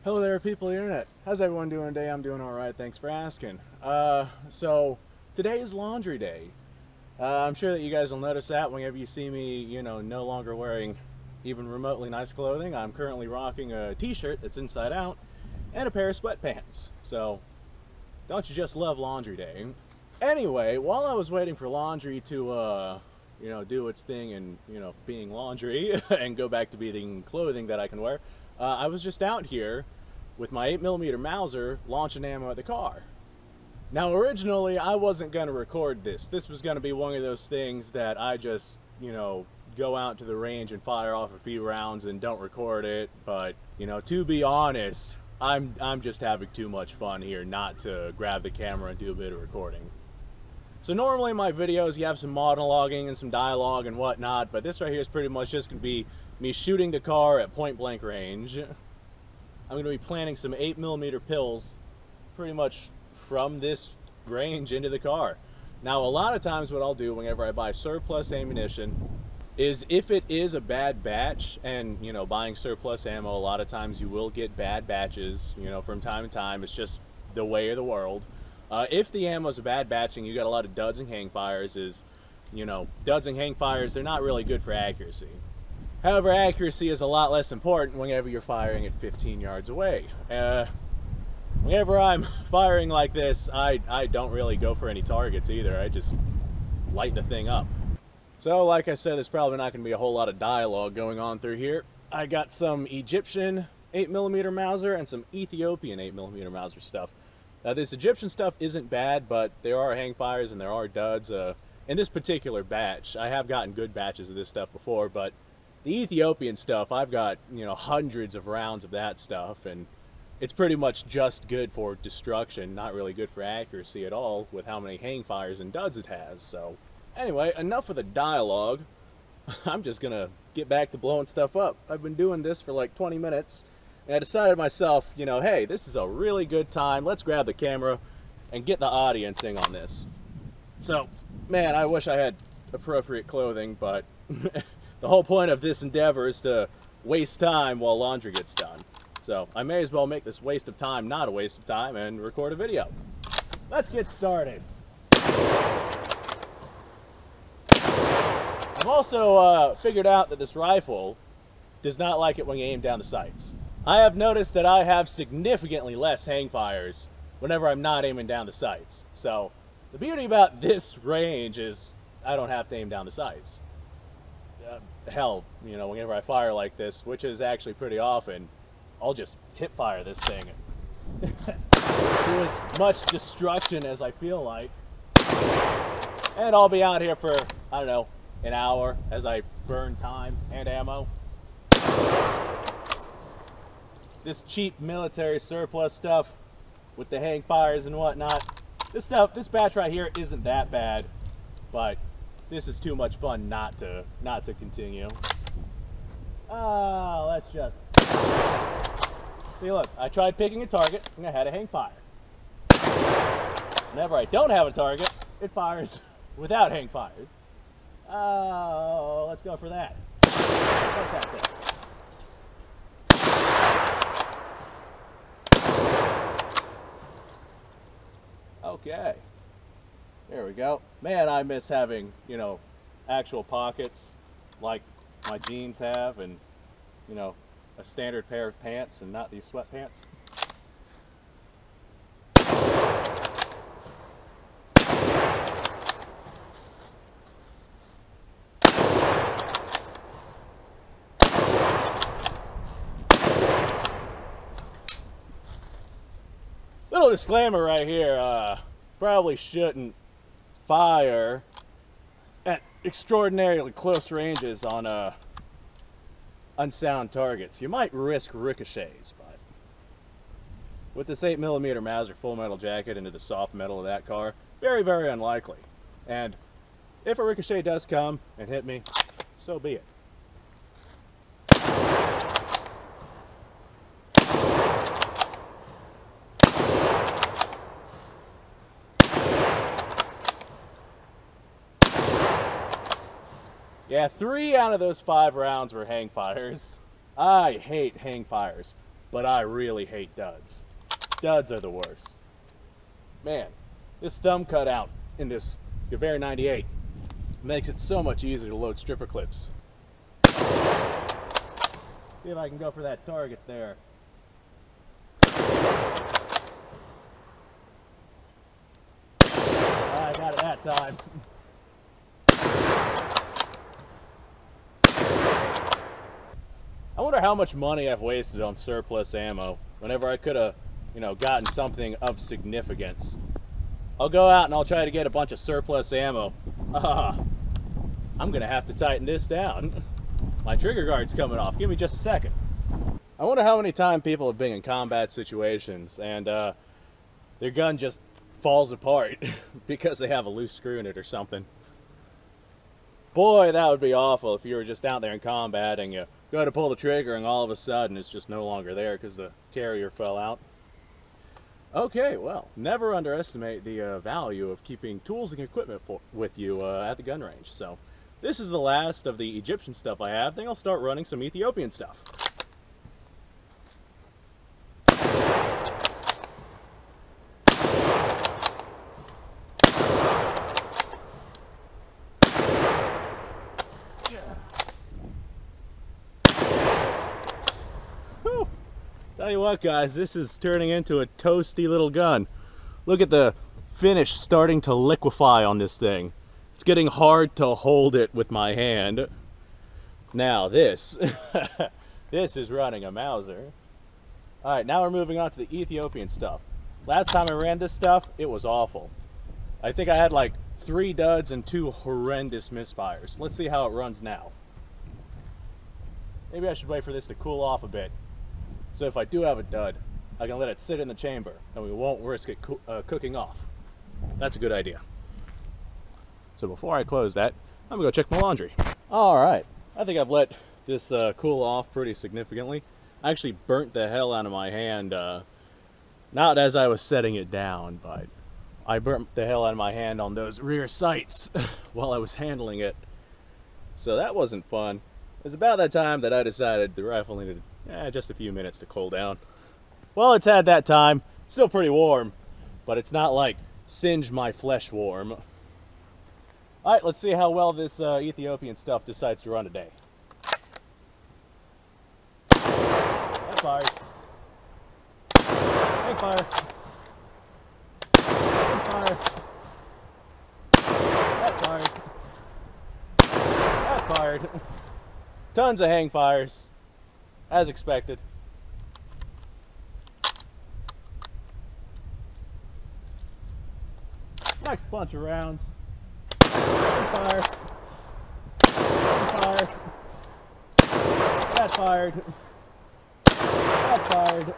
Hello there, people of the internet. How's everyone doing today? I'm doing all right. Thanks for asking. So today is laundry day. I'm sure that you guys will notice that whenever you see me, no longer wearing even remotely nice clothing. I'm currently rocking a t-shirt that's inside out and a pair of sweatpants. So don't you just love laundry day? Anyway, while I was waiting for laundry to, do its thing and, being laundry and go back to being clothing that I can wear, I was just out here with my 8mm Mauser launching ammo at the car. Now, originally, I wasn't going to record this. This was going to be one of those things that I just, go out to the range and fire off a few rounds and don't record it. But, to be honest, I'm just having too much fun here not to grab the camera and do a bit of recording. So normally in my videos you have some monologuing and some dialogue and whatnot, but this right here is pretty much just going to be me shooting the car at point blank range. I'm going to be planting some 8mm pills pretty much from this range into the car. Now a lot of times what I'll do whenever I buy surplus ammunition is if it is a bad batch, and buying surplus ammo, a lot of times you will get bad batches, from time to time. It's just the way of the world. If the ammo is a bad batch and you got a lot of duds and hang fires, duds and hang fires, they're not really good for accuracy. However, accuracy is a lot less important whenever you're firing at 15 yards away. Whenever I'm firing like this, I don't really go for any targets either. I just light the thing up. So, like I said, there's probably not going to be a whole lot of dialogue going on through here. I got some Egyptian 8mm Mauser and some Ethiopian 8mm Mauser stuff. This Egyptian stuff isn't bad, but there are hang fires and there are duds. In this particular batch, I have gotten good batches of this stuff before, but the Ethiopian stuff, I've got, hundreds of rounds of that stuff, and it's pretty much just good for destruction, not really good for accuracy at all with how many hang fires and duds it has. So anyway, enough of the dialogue. I'm just gonna get back to blowing stuff up. I've been doing this for like 20 minutes. And I decided to myself, hey, this is a really good time. Let's grab the camera and get the audience in on this. So, man, I wish I had appropriate clothing, but the whole point of this endeavor is to waste time while laundry gets done. So I may as well make this waste of time not a waste of time and record a video. Let's get started. I've also figured out that this rifle does not like it when you aim down the sights. I have noticed that I have significantly less hang fires whenever I'm not aiming down the sights. So the beauty about this range is I don't have to aim down the sights. Hell, whenever I fire like this, which is actually pretty often, I'll just hip fire this thing and do as much destruction as I feel like. And I'll be out here for, I don't know, an hour as I burn time and ammo. This cheap military surplus stuff with the hang fires and whatnot, this batch right here isn't that bad, but this is too much fun not to continue. Let's just see. Look, I tried picking a target and I had a hang fire. Whenever I don't have a target, it fires without hang fires. Let's go for that. Like that thing. Okay, there we go. Man, I miss having, actual pockets like my jeans have, and, a standard pair of pants and not these sweatpants. Little disclaimer right here, probably shouldn't fire at extraordinarily close ranges on unsound targets. You might risk ricochets, but with this 8mm Mauser full metal jacket into the soft metal of that car, very, very unlikely. And if a ricochet does come and hit me, so be it. Yeah, 3 out of those 5 rounds were hang fires. I hate hang fires. but I really hate duds. Duds are the worst. Man, this thumb cutout in this Gewehr 98 makes it so much easier to load stripper clips. See if I can go for that target there. I got it that time. I wonder how much money I've wasted on surplus ammo whenever I could have, gotten something of significance. I'll go out and I'll try to get a bunch of surplus ammo. I'm gonna have to tighten this down. My trigger guard's coming off. Give me just a second. I wonder how many times people have been in combat situations and their gun just falls apart because they have a loose screw in it or something. Boy, that would be awful if you were just out there in combat and you go to pull the trigger and all of a sudden it's just no longer there because the carrier fell out. Okay, well, never underestimate the value of keeping tools and equipment with you at the gun range. So this is the last of the Egyptian stuff I have. Then I'll start running some Ethiopian stuff. Tell you what, guys, this is turning into a toasty little gun. Look at the finish starting to liquefy on this thing. It's getting hard to hold it with my hand. Now this, this is running a Mauser. All right, now we're moving on to the Ethiopian stuff. Last time I ran this stuff, it was awful. I think I had like 3 duds and 2 horrendous misfires. Let's see how it runs now. Maybe I should wait for this to cool off a bit. So if I do have a dud, I can let it sit in the chamber and we won't risk it cooking off. That's a good idea. So before I close that, I'm gonna go check my laundry. All right, I think I've let this cool off pretty significantly. I actually burnt the hell out of my hand, not as I was setting it down, but I burnt the hell out of my hand on those rear sights while I was handling it. So that wasn't fun. It was about that time that I decided the rifle needed just a few minutes to cool down. Well, it's had that time. It's still pretty warm, but it's not like singe my flesh warm. All right, let's see how well this Ethiopian stuff decides to run today. That fires. Hang fire. Hang fire. That fires. That fired. Tons of hang fires. As expected. Next bunch of rounds. Fire. Fire. That fired. That fired.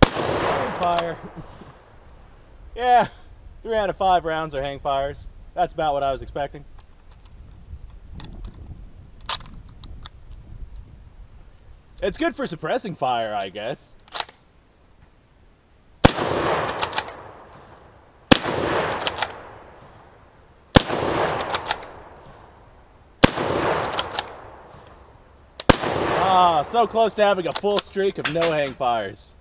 Hang fire. Yeah, 3 out of 5 rounds are hang fires. That's about what I was expecting. It's good for suppressing fire, I guess. Ah, so close to having a full streak of no hang fires.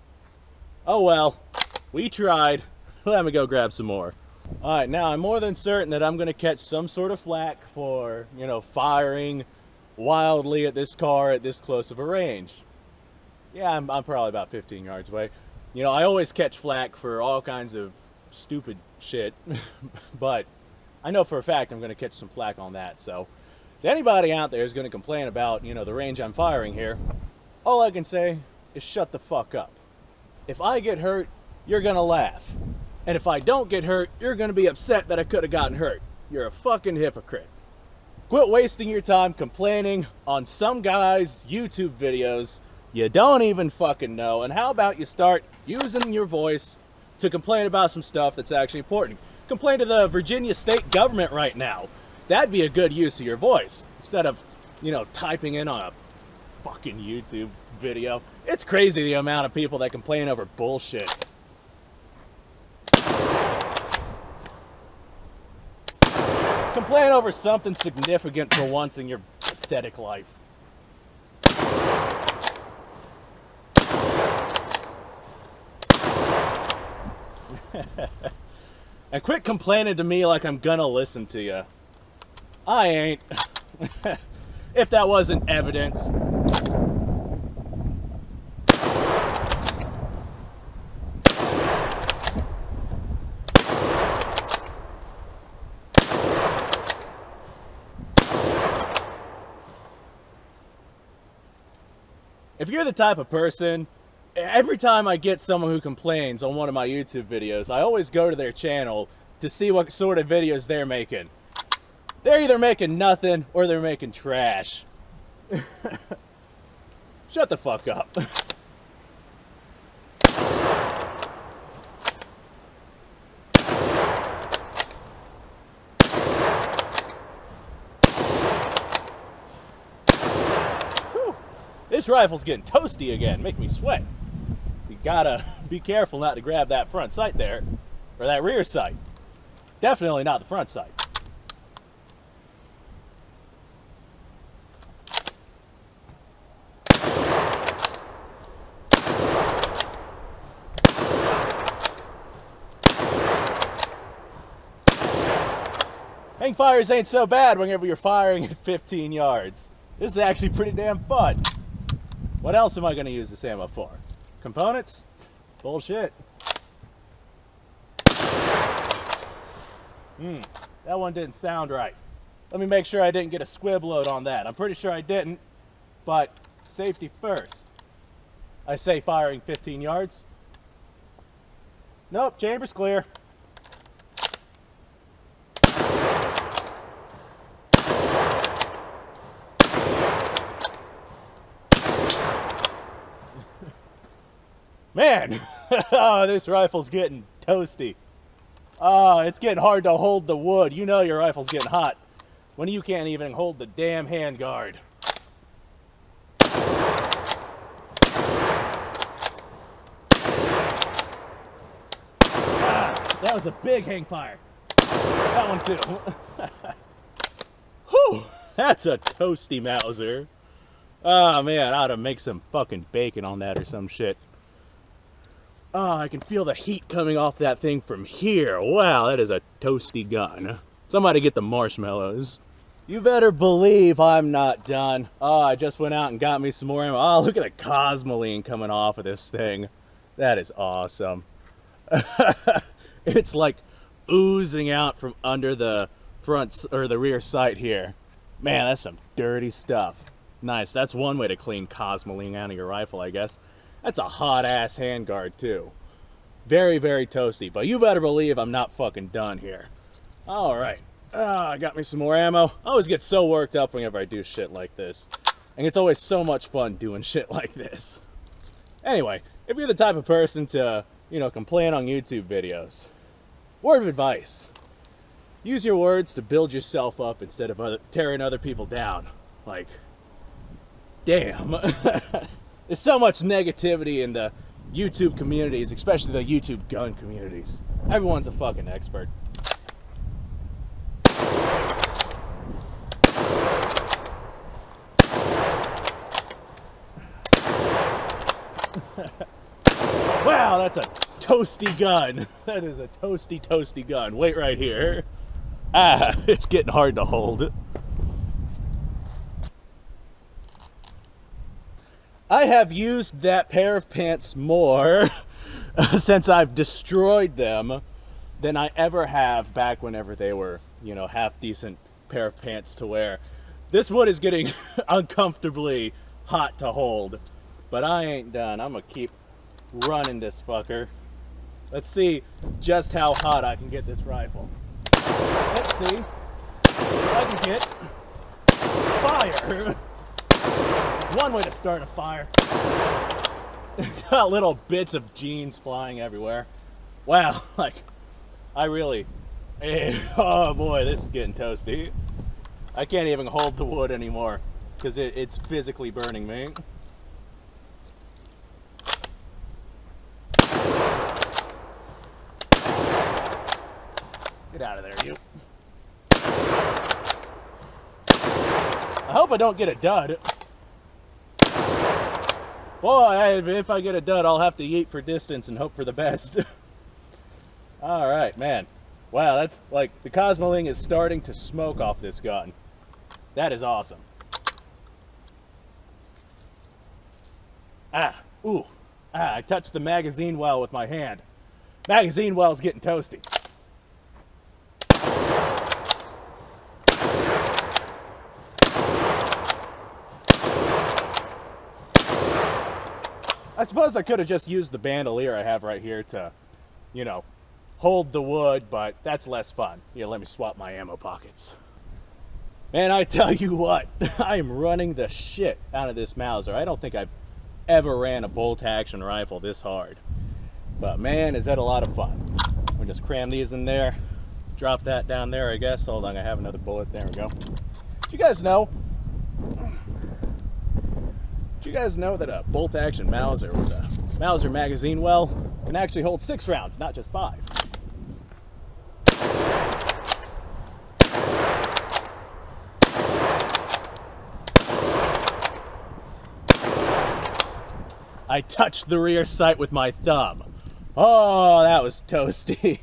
Oh well, we tried. Let me go grab some more. Alright, now I'm more than certain that I'm going to catch some sort of flack for, firing wildly at this car at this close of a range. Yeah, I'm probably about 15 yards away. I always catch flack for all kinds of stupid shit, but I know for a fact I'm going to catch some flack on that. So to anybody out there who's going to complain about, the range I'm firing here, all I can say is shut the fuck up. If I get hurt, you're going to laugh. And if I don't get hurt, you're going to be upset that I could have gotten hurt. You're a fucking hypocrite. Quit wasting your time complaining on some guy's YouTube videos you don't even fucking know. And how about you start using your voice to complain about some stuff that's actually important? Complain to the Virginia state government right now. That'd be a good use of your voice. Instead of, typing in on a fucking YouTube video. It's crazy the amount of people that complain over bullshit. Complain over something significant for once in your pathetic life. And quit complaining to me like I'm gonna listen to you. I ain't. If that wasn't evident. If you're the type of person, every time I get someone who complains on one of my YouTube videos, I always go to their channel to see what sort of videos they're making. They're either making nothing or they're making trash. Shut the fuck up. This rifle's getting toasty again, make me sweat. You gotta be careful not to grab that front sight there, or that rear sight. Definitely not the front sight. Hang fires ain't so bad whenever you're firing at 15 yards. This is actually pretty damn fun. What else am I going to use this ammo for? Components? Bullshit. That one didn't sound right. Let me make sure I didn't get a squib load on that. I'm pretty sure I didn't, but safety first. I say firing 15 yards. Nope, chamber's clear. Man, oh, this rifle's getting toasty. Oh, it's getting hard to hold the wood. You know your rifle's getting hot when you can't even hold the damn handguard. Ah, that was a big hang fire. That one too. Whew, that's a toasty Mauser. Oh man, I ought to make some fucking bacon on that or some shit. Oh, I can feel the heat coming off that thing from here. Wow, that is a toasty gun. Somebody get the marshmallows. You better believe I'm not done. Oh, I just went out and got me some more ammo. Oh, look at the cosmoline coming off of this thing. That is awesome. It's like oozing out from under the front or the rear sight here. Man, that's some dirty stuff. Nice, that's one way to clean cosmoline out of your rifle, I guess. That's a hot-ass handguard, too. Very, very toasty. But you better believe I'm not fucking done here. Alright. I got me some more ammo. I always get so worked up whenever I do shit like this. And it's always so much fun doing shit like this. Anyway, if you're the type of person to, you know, complain on YouTube videos, word of advice. Use your words to build yourself up instead of tearing other people down. Like, damn. There's so much negativity in the YouTube communities, especially the YouTube gun communities. Everyone's a fucking expert. Wow, that's a toasty gun. That is a toasty, toasty gun. Wait right here. Ah, it's getting hard to hold. I have used that pair of pants more since I've destroyed them than I ever have back whenever they were, you know, half decent pair of pants to wear. This wood is getting uncomfortably hot to hold, but I ain't done. I'm gonna keep running this fucker. Let's see just how hot I can get this rifle. Let's see if I can get fire. One way to start a fire. Got little bits of jeans flying everywhere. Wow, like, I really, oh boy, this is getting toasty. I can't even hold the wood anymore because it's physically burning me. Get out of there, you. I hope I don't get a dud. Boy, if I get a dud, I'll have to yeet for distance and hope for the best. All right, man. Wow, that's like the Cosmoling is starting to smoke off this gun. That is awesome. Ah, ooh. Ah, I touched the magazine well with my hand. Magazine well's getting toasty. I suppose I could have just used the bandolier I have right here to, you know, hold the wood, but that's less fun. Here, let me swap my ammo pockets. Man, I tell you what, I am running the shit out of this Mauser. I don't think I've ever ran a bolt action rifle this hard. But man, is that a lot of fun. We'll just cram these in there. Drop that down there, I guess. Hold on, I have another bullet. There we go. Do you guys know? Do you guys know that a bolt action Mauser with a Mauser magazine well can actually hold 6 rounds, not just 5? I touched the rear sight with my thumb. Oh, that was toasty.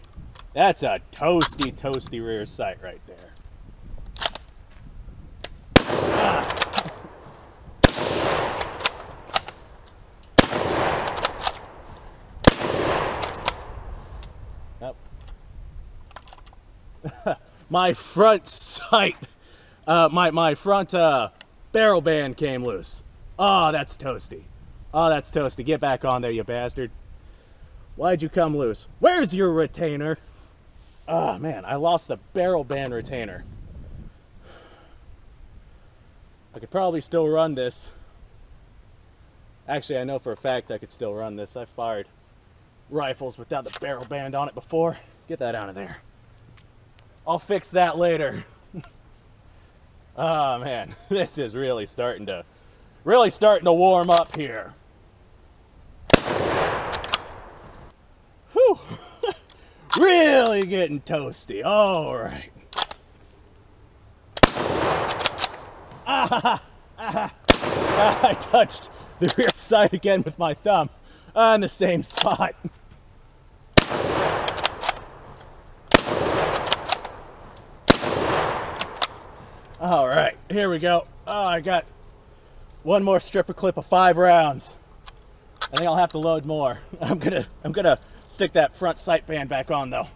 That's a toasty, toasty rear sight right there. Ah. My front sight, my front barrel band came loose. Oh, that's toasty. Oh, that's toasty. Get back on there, you bastard. Why'd you come loose? Where's your retainer? Oh, man, I lost the barrel band retainer. I could probably still run this. Actually, I know for a fact I could still run this. I've fired rifles without the barrel band on it before. Get that out of there. I'll fix that later. Oh, man, this is really starting to warm up here. Whew. Really getting toasty. All right. I touched the rear sight again with my thumb on the same spot. All right, here we go. Oh, I got one more stripper clip of 5 rounds. I think I'll have to load more. I'm gonna stick that front sight band back on though.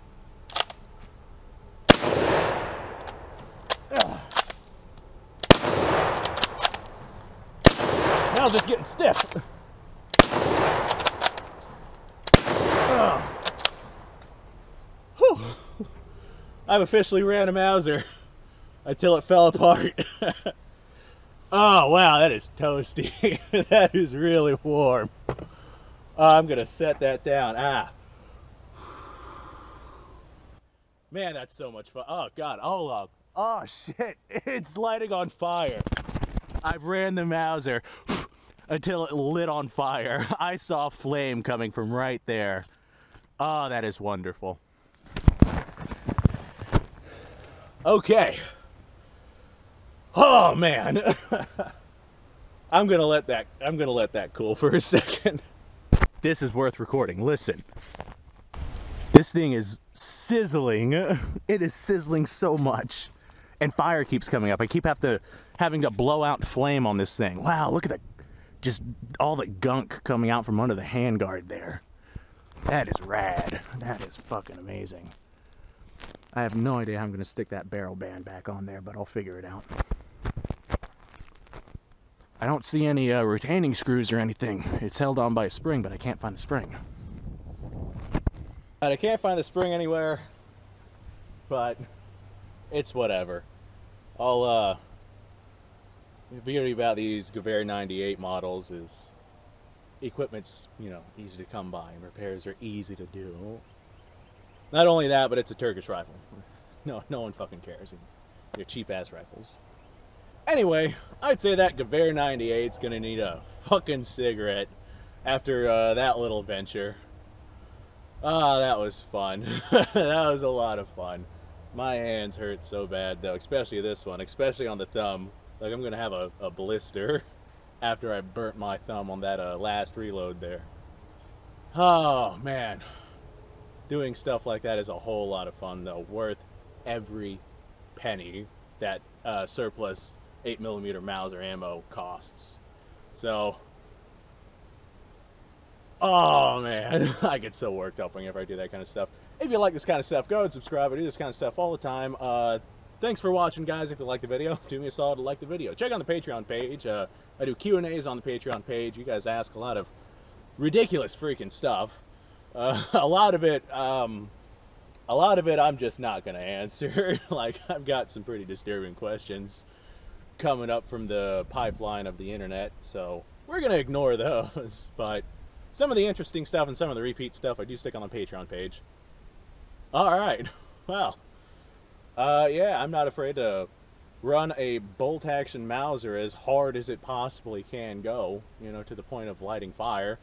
Now it's just getting stiff. Whew. I've officially ran a Mauser until it fell apart. Oh wow, that is toasty. That is really warm. I'm gonna set that down. Ah. Man, that's so much fun. Oh god, oh shit, it's lighting on fire. I've ran the Mauser until it lit on fire. I saw flame coming from right there. Oh, that is wonderful. Okay. Oh man. I'm gonna let that cool for a second. This is worth recording. Listen. This thing is sizzling. It is sizzling so much. And fire keeps coming up. I keep having to blow out flame on this thing. Wow, look at that. Just all the gunk coming out from under the handguard there. That is rad. That is fucking amazing. I have no idea how I'm going to stick that barrel band back on there, but I'll figure it out. I don't see any retaining screws or anything. It's held on by a spring, but I can't find the spring. I can't find the spring anywhere, but it's whatever. The beauty about these Gewehr 98 models is equipment's, you know, easy to come by and repairs are easy to do. Not only that, but it's a Turkish rifle. No one fucking cares. They're cheap ass rifles. Anyway, I'd say that Gewehr 98's gonna need a fucking cigarette after that little venture. Ah, that was fun. That was a lot of fun. My hands hurt so bad though, especially this one, especially on the thumb. Like I'm gonna have a blister after I burnt my thumb on that last reload there. Oh man. doing stuff like that is a whole lot of fun, though. Worth every penny that surplus 8mm Mauser ammo costs. So, oh man, I get so worked up whenever I do that kind of stuff. If you like this kind of stuff, go ahead and subscribe. I do this kind of stuff all the time. Thanks for watching, guys. If you like the video, do me a solid to like the video. Check out the Patreon page. I do Q&As on the Patreon page. You guys ask a lot of ridiculous freaking stuff. A lot of it I'm just not gonna answer. Like, I've got some pretty disturbing questions coming up from the pipeline of the internet, so we're gonna ignore those. But some of the interesting stuff and some of the repeat stuff I do stick on the Patreon page. All right, well, yeah, I'm not afraid to run a bolt action Mauser as hard as it possibly can go, you know, to the point of lighting fire.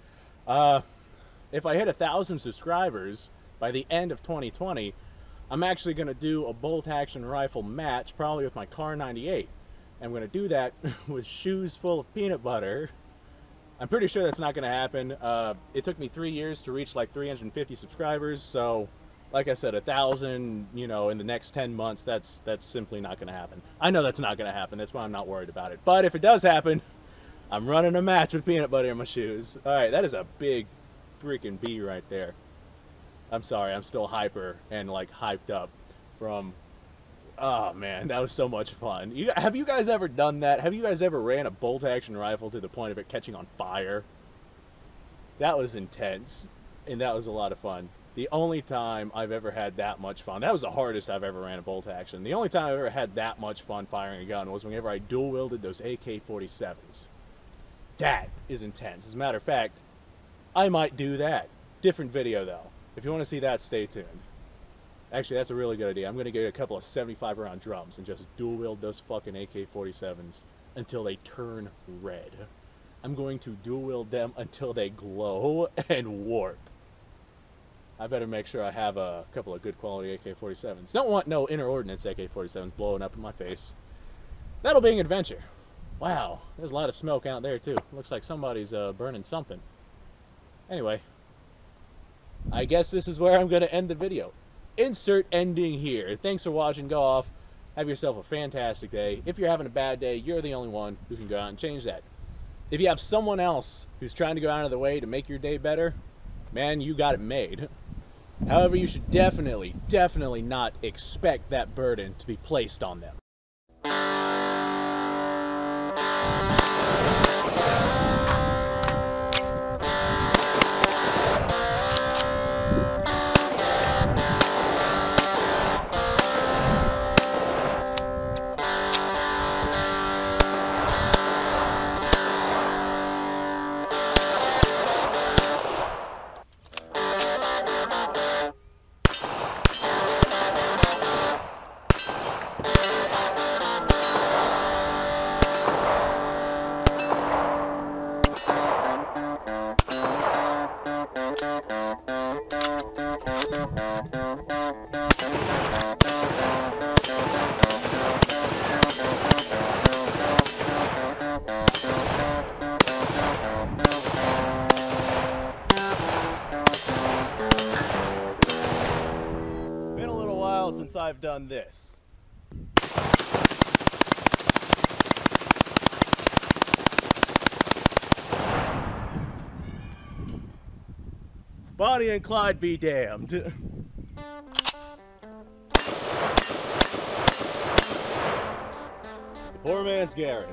If I hit 1,000 subscribers by the end of 2020, I'm actually going to do a bolt action rifle match, probably with my Car 98. I'm going to do that with shoes full of peanut butter. I'm pretty sure that's not going to happen. It took me 3 years to reach like 350 subscribers, so like I said, 1,000, you know, in the next 10 months, that's simply not going to happen. I know that's not going to happen. That's why I'm not worried about it. But if it does happen, I'm running a match with peanut butter in my shoes. All right, that is a big freaking bee right there. I'm sorry, I'm still hyper and like hyped up from, oh man, that was so much fun. Have you guys ever done that? Have you guys ever ran a bolt action rifle to the point of it catching on fire? That was intense, and that was a lot of fun. The only time I've ever had that much fun, that was the hardest I've ever ran a bolt action. The only time I've ever had that much fun firing a gun was whenever I dual wielded those AK-47s. That is intense. As a matter of fact, I might do that. Different video though. If you want to see that, stay tuned. Actually, that's a really good idea. I'm going to get a couple of 75 round drums and just dual wield those fucking AK-47s until they turn red. I'm going to dual wield them until they glow and warp. I better make sure I have a couple of good quality AK-47s. Don't want no inner ordnance AK-47s blowing up in my face. That'll be an adventure. Wow, there's a lot of smoke out there too. Looks like somebody's burning something. Anyway, I guess this is where I'm going to end the video. Insert ending here. Thanks for watching. Go off. Have yourself a fantastic day. If you're having a bad day, you're the only one who can go out and change that. If you have someone else who's trying to go out of the way to make your day better, man, you got it made. However, you should definitely not expect that burden to be placed on them. Been a little while since I've done this. Bonnie and Clyde be damned. The poor man's Garen.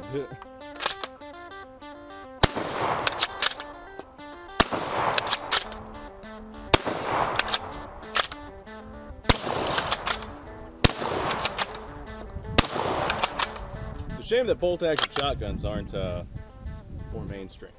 It's a shame that bolt-action shotguns aren't more mainstream.